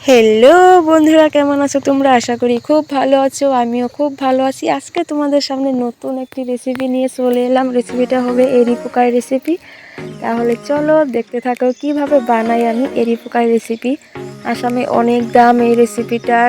Hello বন্ধুরা, কেমন আছো তোমরা? আশা করি খুব ভালো আছো। আমিও খুব ভালো আছি। আজকে তোমাদের সামনে নতুন একটি রেসিপি নিয়ে চলে এলাম। রেসিপিটা হবে এরি পোকার রেসিপি। তাহলে চলো দেখতে থাকো কিভাবে বানাই আমি এরি পোকার রেসিপি। আসামে অনেক দাম এই রেসিপিটার।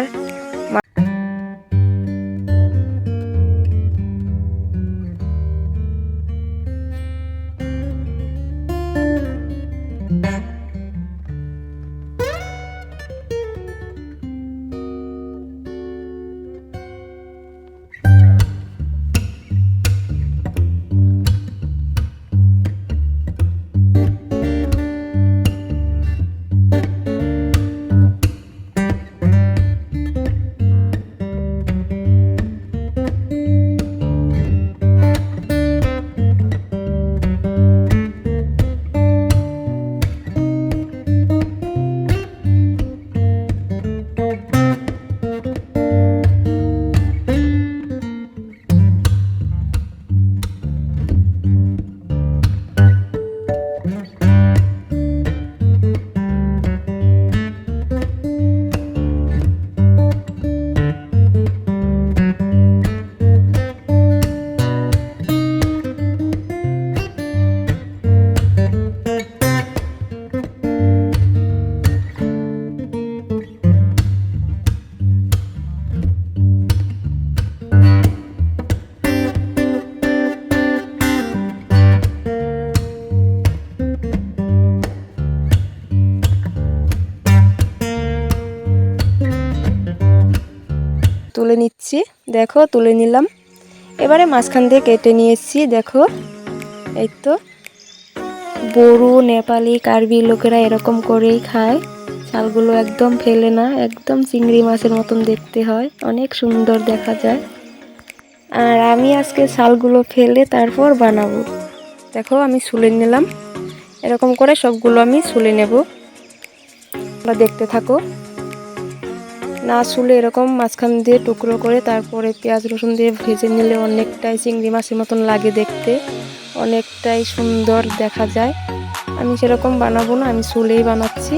তুলে নিচ্ছি, দেখো তুলে নিলাম। এবারে মাঝখান দিয়ে কেটে নিয়েছি, দেখো। এই তো বড়ো নেপালি কার্বি লোকেরা এরকম করেই খায়। শালগুলো একদম ফেলে না, একদম চিংড়ি মাছের মতন দেখতে হয়, অনেক সুন্দর দেখা যায়। আর আমি আজকে শালগুলো ফেলে তারপর বানাবো। দেখো আমি ছুলে নিলাম, এরকম করে সবগুলো আমি ছুলে নেব। তোমরা দেখতে থাকো। না ছুলে এরকম মাঝখান দিয়ে টুকরো করে তারপরে পেঁয়াজ রসুন দিয়ে ভেজে নিলে অনেকটাই চিংড়ি মাছের মতন লাগে দেখতে, অনেকটাই সুন্দর দেখা যায়। আমি সেরকম বানাবো না, আমি ছুলেই বানাচ্ছি।